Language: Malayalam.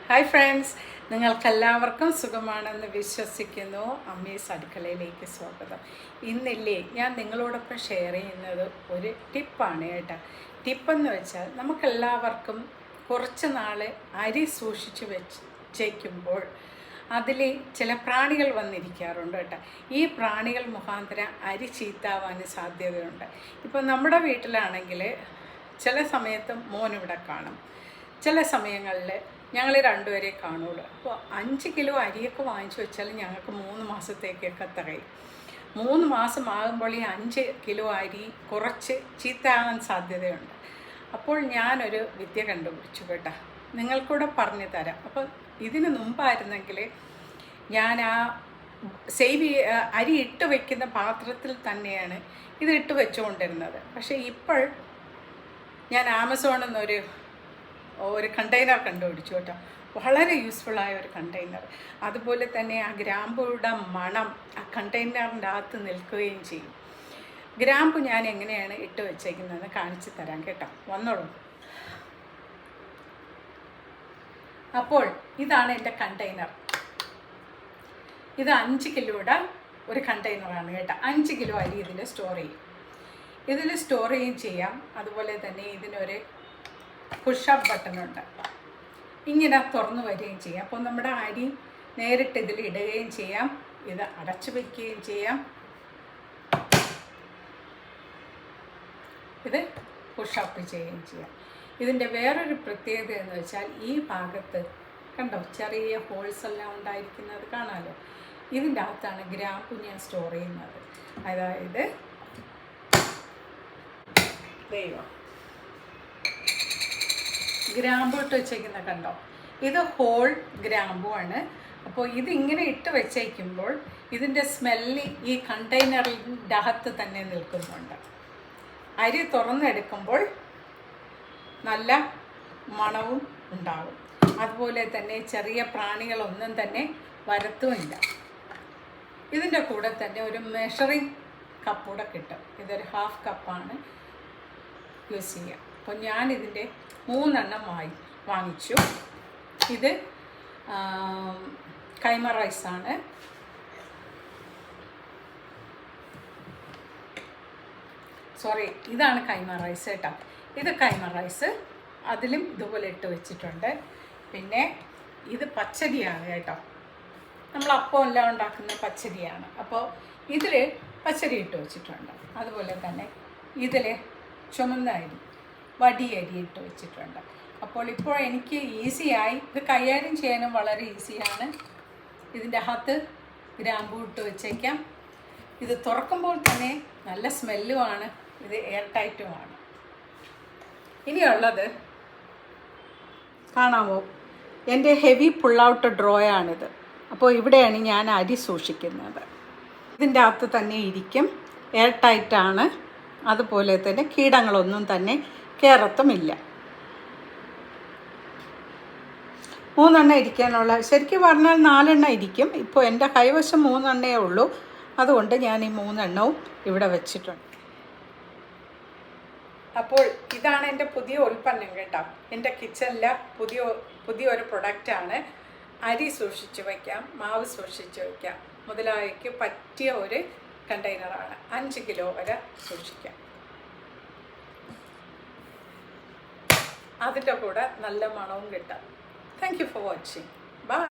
ഹായ് ഫ്രണ്ട്സ്, നിങ്ങൾക്കെല്ലാവർക്കും സുഖമാണെന്ന് വിശ്വസിക്കുന്നു. അമ്മീസ് അടുക്കളയിലേക്ക് സ്വാഗതം. ഇന്നില്ലേ ഞാൻ നിങ്ങളോടൊപ്പം ഷെയർ ചെയ്യുന്നത് ഒരു ടിപ്പാണ് കേട്ടോ. ടിപ്പെന്ന് വെച്ചാൽ നമുക്കെല്ലാവർക്കും കുറച്ച് നാൾ അരി സൂക്ഷിച്ച് വച്ചേക്കുമ്പോൾ അതിൽ ചില പ്രാണികൾ വന്നിരിക്കാറുണ്ട് കേട്ടോ. ഈ പ്രാണികൾ മുഖാന്തരം അരി ചീത്താവാൻ സാധ്യതയുണ്ട്. ഇപ്പോൾ നമ്മുടെ വീട്ടിലാണെങ്കിൽ ചില സമയത്ത് മോനിവിടെ കാണും, ചില സമയങ്ങളിൽ ഞങ്ങൾ രണ്ടുപേരെ കാണുള്ളൂ. അപ്പോൾ 5 കിലോ അരിയൊക്കെ വാങ്ങിച്ചു വെച്ചാൽ ഞങ്ങൾക്ക് 3 മാസത്തേക്കൊക്കെ തികയും. 3 മാസമാകുമ്പോൾ ഈ 5 കിലോ അരി കുറച്ച് ചീത്തയാകാൻ സാധ്യതയുണ്ട്. അപ്പോൾ ഞാനൊരു വിദ്യ കണ്ടുപിടിച്ചു കേട്ടോ, നിങ്ങൾക്കൂടെ പറഞ്ഞു തരാം. അപ്പോൾ ഇതിന് മുമ്പായിരുന്നെങ്കിൽ ഞാൻ ആ അരി ഇട്ട് വയ്ക്കുന്ന പാത്രത്തിൽ തന്നെയാണ് ഇത് ഇട്ട് വെച്ചുകൊണ്ടിരുന്നത്. പക്ഷേ ഇപ്പോൾ ഞാൻ ആമസോണിൽ നിന്നൊരു കണ്ടെയ്നർ കണ്ടുപിടിച്ചു കേട്ടോ. വളരെ യൂസ്ഫുള്ളായ ഒരു കണ്ടെയ്നർ. അതുപോലെ തന്നെ ആ ഗ്രാമ്പുയുടെ മണം ആ കണ്ടെയ്നറിൻ്റെ അകത്ത് നിൽക്കുകയും ചെയ്യും. ഗ്രാമ്പു ഞാൻ എങ്ങനെയാണ് ഇട്ട് വെച്ചേക്കുന്നതെന്ന് കാണിച്ചു തരാം കേട്ടോ, വന്നോളൂ. അപ്പോൾ ഇതാണ് എൻ്റെ കണ്ടെയ്നർ. ഇത് 5 കിലോയുടെ ഒരു കണ്ടെയ്നറാണ് കേട്ടോ. 5 കിലോ അരി ഇതിൽ സ്റ്റോർ ചെയ്യും. ഇതിൽ സ്റ്റോർ ചെയ്യുകയും ചെയ്യാം. അതുപോലെ തന്നെ ഇതിനൊരു പുഷപ്പ് ബട്ടണുണ്ട്, ഇങ്ങനെ തുറന്നു വരികയും ചെയ്യാം. അപ്പോൾ നമ്മുടെ അരി നേരിട്ട് ഇതിൽ ഇടുകയും ചെയ്യാം, ഇത് അടച്ചു വയ്ക്കുകയും ചെയ്യാം, ഇത് പുഷപ്പ് ചെയ്യുകയും ചെയ്യാം. ഇതിൻ്റെ വേറൊരു പ്രത്യേകത എന്ന് വെച്ചാൽ ഈ ഭാഗത്ത് കണ്ടോ ചെറിയ ഹോൾസ് എല്ലാം ഉണ്ടായിരിക്കുന്നത് കാണാമല്ലോ. ഇതിൻ്റെ അകത്താണ് ഗ്രാമ്പു ഞാൻ സ്റ്റോർ ചെയ്യുന്നത്. അതായത് ഗ്രാമ്പു ഇട്ട് വെച്ചേക്കുന്ന കണ്ടോ, ഇത് ഹോൾ ഗ്രാമ്പു ആണ്. അപ്പോൾ ഇതിങ്ങനെ ഇട്ട് വെച്ചേക്കുമ്പോൾ ഇതിൻ്റെ സ്മെല്ല് ഈ കണ്ടെയ്നറിൻ്റെ അകത്ത് തന്നെ നിൽക്കുന്നുണ്ട്. അരി തുറന്നെടുക്കുമ്പോൾ നല്ല മണവും ഉണ്ടാവും. അതുപോലെ തന്നെ ചെറിയ പ്രാണികളൊന്നും തന്നെ വരത്തുമില്ല. ഇതിൻ്റെ കൂടെ തന്നെ ഒരു മെഷറിങ് കപ്പൂടെ കിട്ടും. ഇതൊരു 1/2 കപ്പാണ് യൂസ് ചെയ്യുക. അപ്പോൾ ഞാനിതിൻ്റെ 3 എണ്ണം വാങ്ങിച്ചു. ഇത് കൈമ റൈസാണ്. ഇതാണ് കൈമ റൈസ് കേട്ടോ. ഇത് കൈമ റൈസ്, അതിലും ഇതുപോലെ ഇട്ട് വെച്ചിട്ടുണ്ട്. പിന്നെ ഇത് പച്ചരിയാണ് കേട്ടോ, നമ്മൾ അപ്പം എല്ലാം ഉണ്ടാക്കുന്ന പച്ചരിയാണ്. അപ്പോൾ ഇതിൽ പച്ചരി ഇട്ട് വെച്ചിട്ടുണ്ട്. അതുപോലെ തന്നെ ഇതിൽ ചുമന്ന അരി, വടിയരി ഇട്ട് വെച്ചിട്ടുണ്ട്. അപ്പോൾ ഇപ്പോൾ എനിക്ക് ഈസിയായി ഇത് കൈകാര്യം ചെയ്യാനും വളരെ ഈസിയാണ്. ഇതിൻ്റെ അകത്ത് ഗ്രാമ്പൂ ഇട്ട് വെച്ചേക്കാം. ഇത് തുറക്കുമ്പോൾ തന്നെ നല്ല സ്മെല്ലുമാണ്. ഇത് എയർ ടൈറ്റുമാണ്. ഇനിയുള്ളത് കാണാമോ, എൻ്റെ ഹെവി പുൾ ഔട്ട് ഡ്രോയാണിത്. അപ്പോൾ ഇവിടെയാണ് ഞാൻ അരി സൂക്ഷിക്കുന്നത്. ഇതിൻ്റെ അകത്ത് തന്നെ ഇരിക്കും, എയർ ടൈറ്റാണ്. അതുപോലെ തന്നെ കീടങ്ങളൊന്നും തന്നെ കയറത്തുമില്ല. 3 എണ്ണം ഇരിക്കാനുള്ള, ശരിക്കും പറഞ്ഞാൽ 4 എണ്ണം ഇരിക്കും. ഇപ്പോൾ എൻ്റെ കൈവശം 3 എണ്ണേ ഉള്ളൂ. അതുകൊണ്ട് ഞാൻ ഈ 3 എണ്ണവും ഇവിടെ വെച്ചിട്ടുണ്ട്. അപ്പോൾ ഇതാണ് എൻ്റെ പുതിയ ഉൽപ്പന്നം കേട്ടോ. എൻ്റെ കിച്ചണിലെ പുതിയൊരു പ്രൊഡക്റ്റാണ്. അരി സൂക്ഷിച്ച് വയ്ക്കാം, മാവ് സൂക്ഷിച്ച് വയ്ക്കാം, മുതലായക്ക് പറ്റിയ ഒരു കണ്ടെയ്നറാണ്. 5 കിലോ വരെ സൂക്ഷിക്കാം. അതിൻ്റെ കൂടെ നല്ല മണവും കിട്ടാം. Thank you for watching.